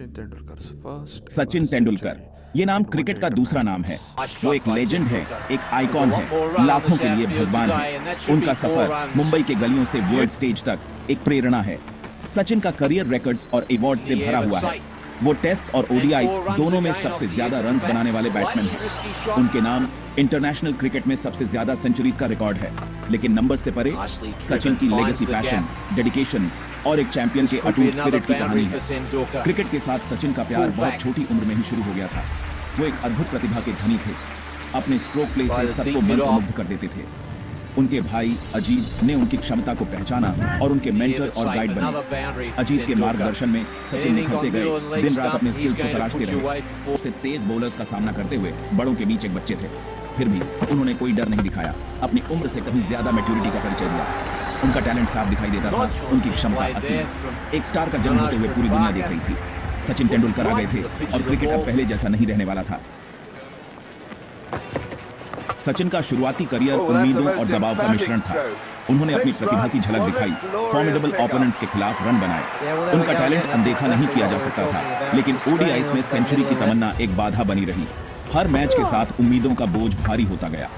सचिन तेंदुलकर, ये नाम क्रिकेट का दूसरा नाम है। वो एक लेजेंड है, एक आइकॉन है, लाखों के लिए भगवान है। उनका सफर मुंबई के गलियों से वर्ल्ड स्टेज तक एक प्रेरणा है। सचिन का करियर रिकॉर्ड्स और अवार्ड से भरा हुआ है। वो टेस्ट और ओडीआईज दोनों में सबसे ज्यादा रन्स बनाने वाले बैट्समैन हैं। उनके नाम इंटरनेशनल क्रिकेट में सबसे ज्यादा सेंचुरीज का रिकॉर्ड है। लेकिन नंबर से परे सचिन की लेगेसी, पैशन, डेडिकेशन और एक चैंपियन के अटूट स्पिरिट की कहानी है। क्रिकेट के साथ सचिन का प्यार बहुत छोटी उम्र में ही शुरू हो गया था। वो एक अद्भुत प्रतिभा के धनी थे। अपने स्ट्रोक प्ले से सबको मंत्रमुग्ध कर देते थे। उनके भाई अजीत ने उनकी क्षमता को पहचाना और उनके मेंटर और गाइड बने। अजीत के मार्गदर्शन में सचिन निखरते गए, दिन रात अपने स्किल्स को तराशते रहे। उससे तेज बॉलर्स का सामना करते हुए बड़ों के बीच एक बच्चे थे। फिर भी उन्होंने कोई डर नहीं दिखाया। अपनी उम्र से कहीं ज्यादा मैच्योरिटी का परिचय दिया। उनका टैलेंट साफ दिखाई देता था, उनकी क्षमता असीम। एक स्टार का जन्म होते हुए पूरी दुनिया देख रही थी। सचिन तेंदुलकर आ गए थे और क्रिकेट अब पहले जैसा नहीं रहने वाला था। सचिन का शुरुआती करियर उम्मीदों और दबाव का मिश्रण था। उन्होंने अपनी प्रतिभा की झलक दिखाई, फॉर्मिडेबल ओपोनेंट्स के खिलाफ रन बनाए। उनका टैलेंट अनदेखा नहीं किया जा सकता था, लेकिन ओडीआईज में सेंचुरी की तमन्ना एक बाधा बनी रही। हर मैच के साथ उम्मीदों का बोझ भारी होता गया।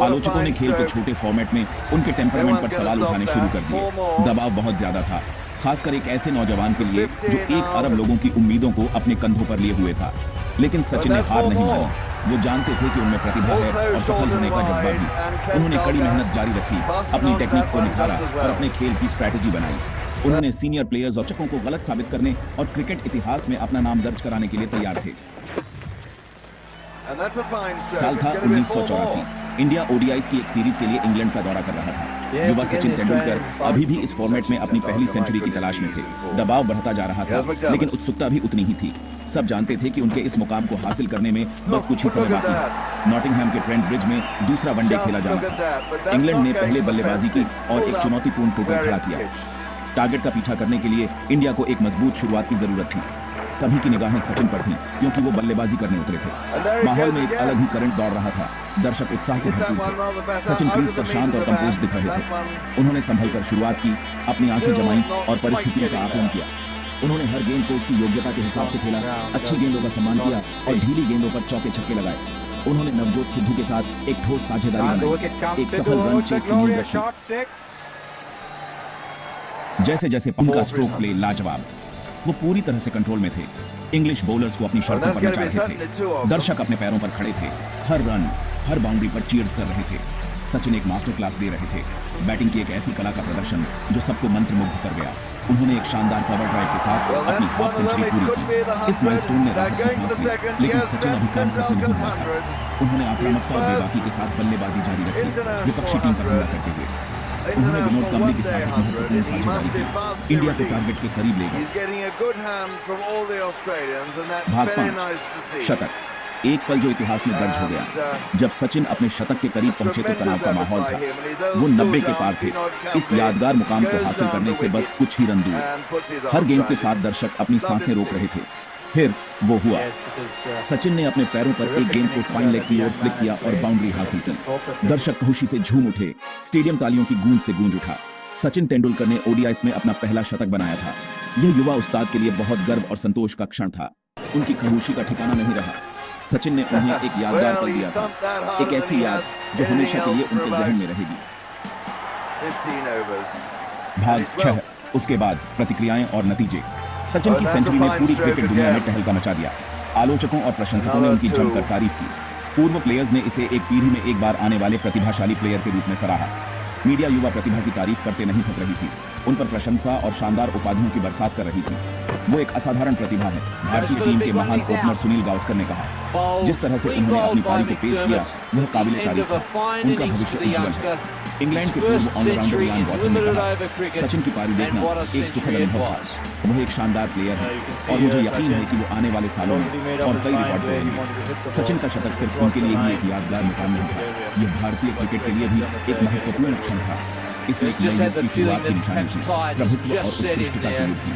आलोचकों ने खेल के छोटे फॉर्मेट में उनके टेम्परामेंट पर सवाल उठाने शुरू कर दिए। दबाव बहुत ज्यादा था, खासकर एक ऐसे नौजवान के लिए जो 1 अरब लोगों की उम्मीदों को अपने कंधों पर लिए हुए था। लेकिन सचिन ने हार नहीं मानी। वो जानते थे कि उनमें प्रतिभा है और सफल होने का जज्बा भी। उन्होंने कड़ी मेहनत जारी रखी, अपनी टेक्निक को निखारा और अपने खेल की स्ट्रैटेजी बनाई। उन्होंने सीनियर प्लेयर्स और चकों को गलत साबित करने और क्रिकेट इतिहास में अपना नाम दर्ज कराने के लिए तैयार थे। साल था 1984। इंडिया ओडीआईज की एक सीरीज के लिए इंग्लैंड का दौरा कर रहा था। युवा सचिन तेंदुलकर अभी भी इस फॉर्मेट में अपनी पहली सेंचुरी की तलाश में थे। दबाव बढ़ता जा रहा था, लेकिन उत्सुकता भी उतनी ही थी। सब जानते थे कि उनके इस मुकाम को हासिल करने में बस कुछ ही समय बाकी है। नॉटिंघम के ट्रेंट ब्रिज में दूसरा वनडे खेला जाना था। इंग्लैंड ने पहले बल्लेबाजी की और एक चुनौतीपूर्ण टोटल खड़ा किया। टारगेट का पीछा करने के लिए इंडिया को एक मजबूत शुरुआत की जरूरत थी। सभी की निगाहें सचिन पर थीं, क्योंकि वो बल्लेबाजी करने उतरे थे। माहौल में एक अलग ही करंट दौड़ रहा था। दर्शक उत्साह से भरपूर थे। सचिन क्रीज पर शांत और कंपोज दिख रहे थे। उन्होंने संभलकर शुरुआत की, अपनी आंखें जमाई और परिस्थितियों का आकलन किया। उन्होंने हर गेंद को उसकी योग्यता के हिसाब से खेला, अच्छी गेंदों का सम्मान किया और ढीली गेंदों पर चौके छक्के लगाए। उन्होंने नवजोत सिद्धू के साथ एक ठोस साझेदारी बनाई, एक सफल रन चेस की नींव रखी। जैसे जैसे उनका स्ट्रोक प्ले लाजवाब, वो पूरी तरह से कंट्रोल में थे। इंग्लिश बॉलर्स को अपनी शर्तों पर नचा रहे थे। दर्शक अपने पैरों पर खड़े थे। हर रन, हर बाउंड्री पर चीयर्स कर रहे थे। सचिन एक मास्टर क्लास दे रहे थे। बैटिंग की एक ऐसी कला का प्रदर्शन जो सबको मंत्रमुग्ध कर गया। उन्होंने एक शानदार कवर ड्राइव के साथ अपनी हाफ सेंचुरी पूरी की। इस माइलस्टोन ने राहत की सांस ली, लेकिन सचिन अभी काम खत्म नहीं हुआ था। उन्होंने आक्रामकता और बेबाकी के साथ बल्लेबाजी जारी रखी, विपक्षी टीम पर हमला करते हुए। उन्होंने विनोद कांबली के साथ एक महत्वपूर्ण साझेदारी की, इंडिया को टारगेट के करीब ले गए। भाग 5, शतक। एक पल जो इतिहास में दर्ज हो गया। जब सचिन अपने शतक के करीब पहुंचे तो तनाव का माहौल था। वो 90 के पार थे। इस यादगार मुकाम को हासिल करने से बस कुछ ही रन दूर। हर गेंद के साथ दर्शक अपनी सांसें रोक रहे थे। फिर वो हुआ। सचिन ने अपने पैरों पर एक गेंद को फाइन लेग की ओर फ्लिक किया और बाउंड्री हासिल की। दर्शक खुशी से झूम उठे। स्टेडियम तालियों की गूंज से गूंज उठा। सचिन तेंदुलकर ने ओडीआईज में अपना पहला शतक बनाया था। यह युवा उस्ताद के लिए बहुत गर्व और संतोष का क्षण था। उनकी खामोशी का ठिकाना नहीं रहा। सचिन ने उन्हें एक यादगार पल दिया था, एक ऐसी याद जो हमेशा के लिए उनके जहन में रहेगी। भाग 6, उसके बाद प्रतिक्रियाएं और नतीजे। सचिन की सेंचुरी ने पूरी क्रिकेट दुनिया में टहलका मचा दिया। आलोचकों और प्रशंसकों ने उनकी जमकर तारीफ की। पूर्व प्लेयर्स ने इसे एक पीढ़ी में एक बार आने वाले प्रतिभाशाली प्लेयर के रूप में सराहा। मीडिया युवा प्रतिभा की तारीफ करते नहीं थक रही थी। उन पर प्रशंसा और शानदार उपाधियों की बरसात कर रही थी। वो एक असाधारण प्रतिभा है, भारतीय टीम के महान ओपनर सुनील गावस्कर ने कहा। जिस तरह से उन्होंने अपनी पारी को पेश किया वह काबिले तारीफ था। उनका भविष्य उज्जवल है। इंग्लैंड के पूर्व ऑलराउंडर इयान बॉथम ने कहा, सचिन की पारी देखना एक सुखद अनुभव था। वह एक शानदार प्लेयर है और मुझे यकीन है कि वो आने वाले सालों में और कई रिकॉर्ड तोड़ेंगे। सचिन का शतक सिर्फ उनके लिए ही एक यादगार मुकाम नहीं था, यह भारतीय क्रिकेट के लिए भी एक महत्वपूर्ण क्षण था। इसने एक नई युग की शुरुआत की निशानी थी, प्रभुत्व और उत्कृष्टता की युग थी।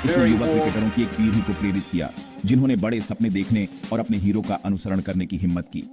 इसने युवा क्रिकेटरों की एक पीढ़ी को प्रेरित किया, जिन्होंने बड़े सपने देखने और अपने हीरो का अनुसरण करने की हिम्मत की।